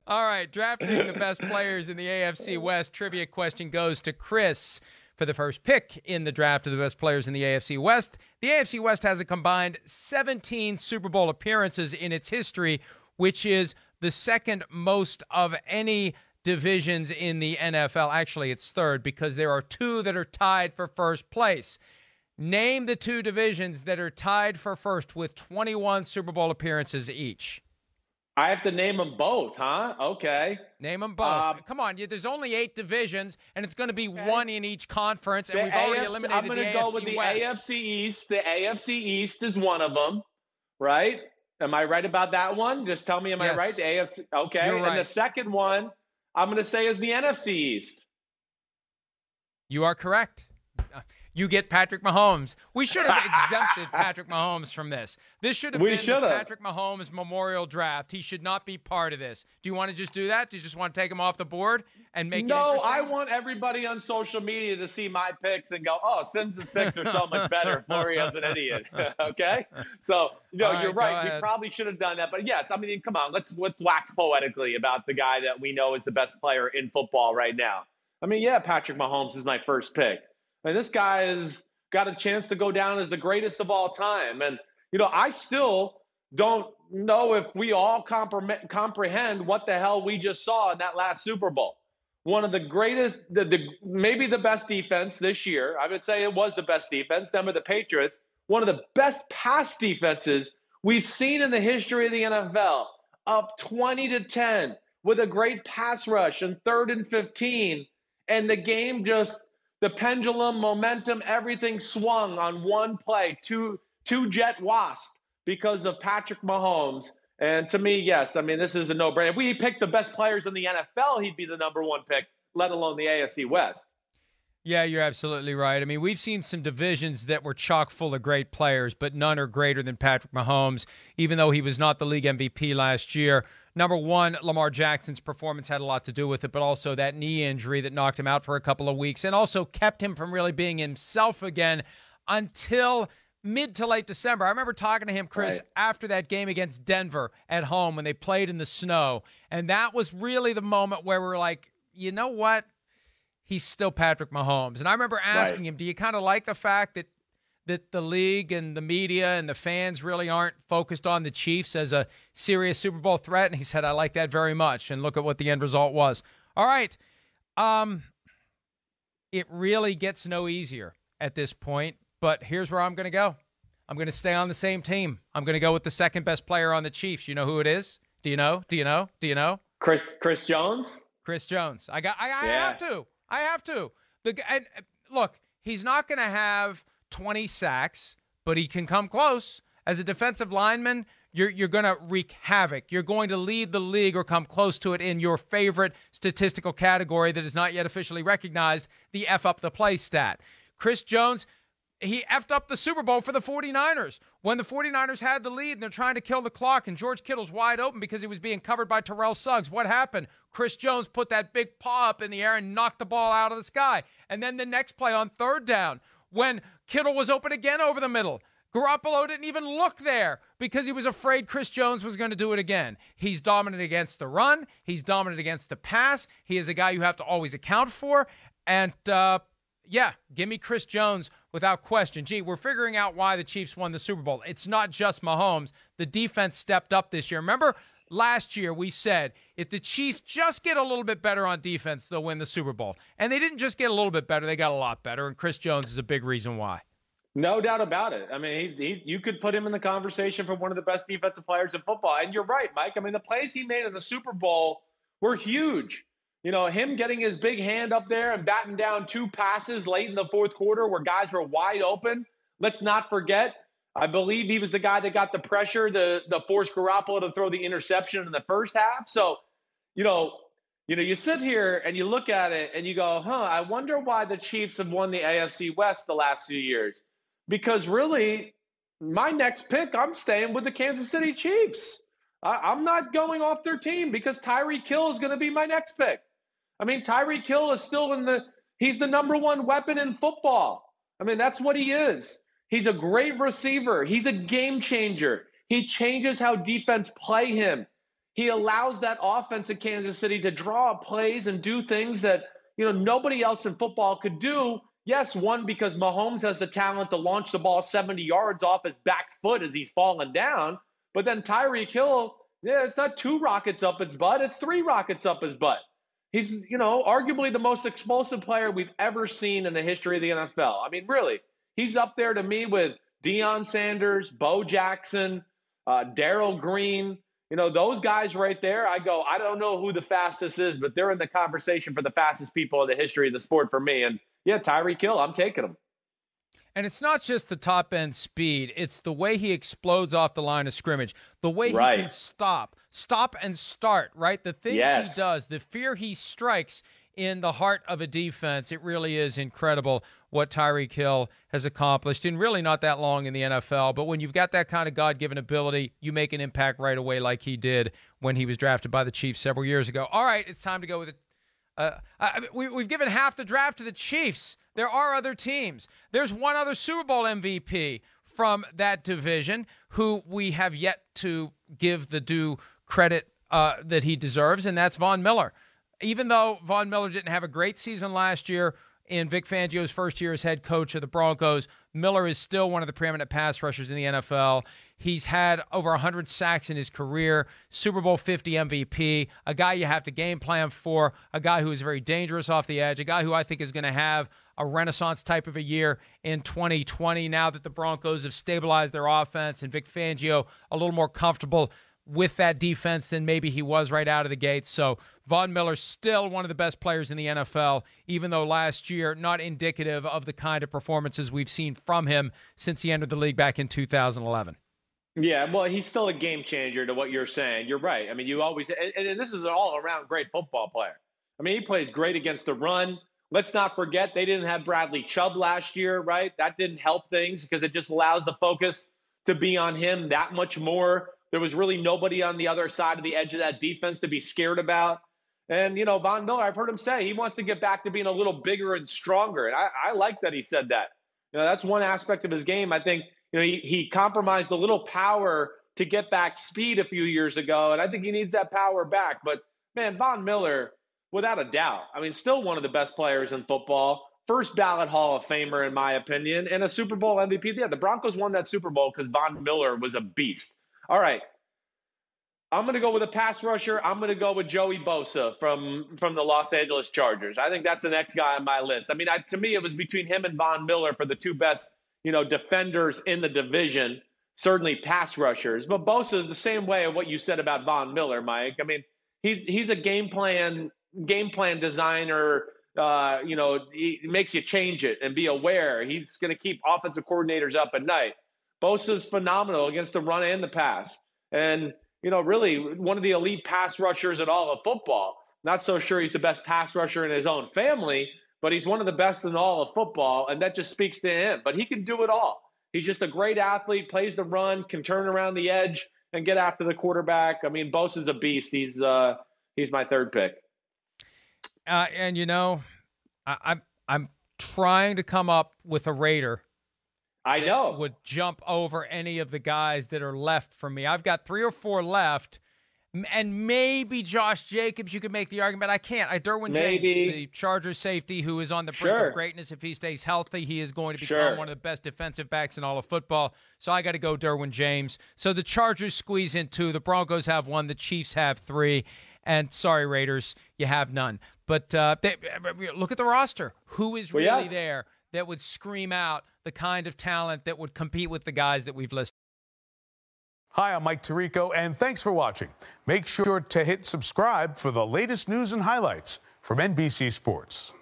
All right, drafting the best players in the AFC West. Trivia question goes to Chris for the first pick in the draft of the best players in the AFC West. The AFC West has a combined 17 Super Bowl appearances in its history, which is the second most of any divisions in the NFL. Actually, it's third because there are two that are tied for first place. Name the two divisions that are tied for first with 21 Super Bowl appearances each. I have to name them both, huh? Okay. Name them both. Come on, there's only 8 divisions, and it's going to be one in each conference, and we've already eliminated the AFC West. I'm going to go with the AFC East. The AFC East is one of them, right? Am I right about that one? Just tell me, am I right? The AFC. Okay. You're right. And the second one, I'm going to say is the NFC East. You are correct. You get Patrick Mahomes. We should have exempted Patrick Mahomes from this. This should have been the Patrick Mahomes Memorial Draft. He should not be part of this. Do you want to just do that? Do you just want to take him off the board and make it interesting? No, I want everybody on social media to see my picks and go, oh, Sims' picks are so much better. Florio's an idiot. Okay? So, you're right. We probably should have done that. But, yes, I mean, come on. Let's wax poetically about the guy that we know is the best player in football right now. I mean, yeah, Patrick Mahomes is my first pick. And this guy has got a chance to go down as the greatest of all time. And, I still don't know if we all comprehend what the hell we just saw in that last Super Bowl. One of the greatest, maybe the best defense this year. I would say it was the best defense. Them are the Patriots. One of the best pass defenses we've seen in the history of the NFL. Up 20-10 with a great pass rush and 3rd and 15. And the game just... the pendulum, momentum, everything swung on one play, two jet wasp because of Patrick Mahomes. And to me, yes, I mean, this is a no-brainer. If we picked the best players in the NFL, he'd be the number one pick, let alone the AFC West. Yeah, you're absolutely right. I mean, we've seen some divisions that were chock full of great players, but none are greater than Patrick Mahomes, even though he was not the league MVP last year. Number one, Lamar Jackson's performance had a lot to do with it, but also that knee injury that knocked him out for a couple of weeks and also kept him from really being himself again until mid to late December. I remember talking to him, Chris, after that game against Denver at home when they played in the snow, and that was really the moment where we were like, you know what? He's still Patrick Mahomes. And I remember asking him, do you kind of like the fact that the league and the media and the fans really aren't focused on the Chiefs as a serious Super Bowl threat? And he said, I like that very much. And look at what the end result was. All right. It really gets no easier at this point, but here's where I'm going to go. I'm going to stay on the same team. I'm going to go with the second best player on the Chiefs. You know who it is? Do you know? Chris Jones? Chris Jones. I have to. I have to. And look, he's not going to have 20 sacks, but he can come close. As a defensive lineman, you're going to wreak havoc. You're going to lead the league or come close to it in your favorite statistical category that is not yet officially recognized, the F up the play stat. Chris Jones, he effed up the Super Bowl for the 49ers. When the 49ers had the lead and they're trying to kill the clock and George Kittle's wide open because he was being covered by Terrell Suggs, what happened? Chris Jones put that big paw up in the air and knocked the ball out of the sky. And then the next play on 3rd down, when Kittle was open again over the middle, Garoppolo didn't even look there because he was afraid Chris Jones was going to do it again. He's dominant against the run. He's dominant against the pass. He is a guy you have to always account for. And, give me Chris Jones without question. Gee, we're figuring out why the Chiefs won the Super Bowl. It's not just Mahomes. The defense stepped up this year. Remember last year we said if the Chiefs just get a little bit better on defense, they'll win the Super Bowl. And they didn't just get a little bit better. They got a lot better, and Chris Jones is a big reason why. No doubt about it. I mean, you could put him in the conversation for one of the best defensive players in football. And you're right, Mike. I mean, the plays he made in the Super Bowl were huge. Him getting his big hand up there and batting down 2 passes late in the 4th quarter where guys were wide open. Let's not forget, I believe he was the guy that got the pressure to force Garoppolo to throw the interception in the first half. So, you sit here and you look at it and you go, I wonder why the Chiefs have won the AFC West the last few years. Because really, my next pick, I'm staying with the Kansas City Chiefs. I'm not going off their team because Tyreek Hill is going to be my next pick. I mean, Tyreek Hill is still he's the number one weapon in football. I mean, that's what he is. He's a great receiver. He's a game changer. He changes how defense play him. he allows that offense in Kansas City to draw plays and do things that, nobody else in football could do. Yes, one, because Mahomes has the talent to launch the ball 70 yards off his back foot as he's falling down. But then Tyreek Hill, it's not 2 rockets up his butt, it's 3 rockets up his butt. He's, arguably the most explosive player we've ever seen in the history of the NFL. I mean, really, he's up there to me with Deion Sanders, Bo Jackson, Darrell Green. Those guys right there, I don't know who the fastest is, but they're in the conversation for the fastest people in the history of the sport for me. And yeah, Tyreek Hill, I'm taking him. And it's not just the top-end speed. It's the way he explodes off the line of scrimmage, the way he can stop and start, right? The things he does, the fear he strikes in the heart of a defense, it really is incredible what Tyreek Hill has accomplished in really not that long in the NFL. But when you've got that kind of God-given ability, you make an impact right away like he did when he was drafted by the Chiefs several years ago. All right, it's time to go with it. We've given half the draft to the Chiefs. There are other teams. There's one other Super Bowl MVP from that division who we have yet to give the due credit that he deserves, and that's Von Miller. Even though Von Miller didn't have a great season last year in Vic Fangio's first year as head coach of the Broncos, Miller is still one of the preeminent pass rushers in the NFL. He's had over 100 sacks in his career, Super Bowl 50 MVP, a guy you have to game plan for, a guy who is very dangerous off the edge, a guy who I think is going to have a renaissance type of a year in 2020 now that the Broncos have stabilized their offense and Vic Fangio a little more comfortable with that defense than maybe he was right out of the gate. So Von Miller's still one of the best players in the NFL, even though last year not indicative of the kind of performances we've seen from him since he entered the league back in 2011. Yeah, well, he's still a game changer to what you're saying. You're right. I mean, you always – and this is an all-around great football player. I mean, he plays great against the run. Let's not forget they didn't have Bradley Chubb last year, right? That didn't help things because it just allows the focus to be on him that much more. There was really nobody on the other side of the edge of that defense to be scared about. And, Von Miller, I've heard him say he wants to get back to being a little bigger and stronger. And I like that he said that. That's one aspect of his game. I think, he compromised a little power to get back speed a few years ago. And I think he needs that power back. But, man, Von Miller, without a doubt, I mean, still one of the best players in football. First ballot Hall of Famer, in my opinion, and a Super Bowl MVP. Yeah, the Broncos won that Super Bowl because Von Miller was a beast. All right. I'm going to go with a pass rusher. I'm going to go with Joey Bosa from the Los Angeles Chargers. I think that's the next guy on my list. I mean, to me, it was between him and Von Miller for the two best, defenders in the division, certainly pass rushers. But Bosa is the same way of what you said about Von Miller, Mike. I mean, he's a game plan designer. He makes you change it and be aware. He's going to keep offensive coordinators up at night. Bosa's phenomenal against the run and the pass. And, really one of the elite pass rushers at all of football. Not so sure he's the best pass rusher in his own family, but he's one of the best in all of football, and that just speaks to him. But he can do it all. He's just a great athlete, plays the run, can turn around the edge and get after the quarterback. I mean, Bosa's a beast. He's my third pick. I'm trying to come up with a Raider. I know. Would jump over any of the guys that are left for me. I've got 3 or 4 left, and maybe Josh Jacobs. You could make the argument. I can't. Derwin James, the Chargers safety, who is on the brink of greatness. If he stays healthy, he is going to become one of the best defensive backs in all of football. So I got to go Derwin James. So the Chargers squeeze in 2. The Broncos have 1. The Chiefs have 3. And sorry, Raiders, you have none. But look at the roster. Who is really there that would scream out the kind of talent that would compete with the guys that we've listed? Hi, I'm Mike Tirico, and thanks for watching. Make sure to hit subscribe for the latest news and highlights from NBC Sports.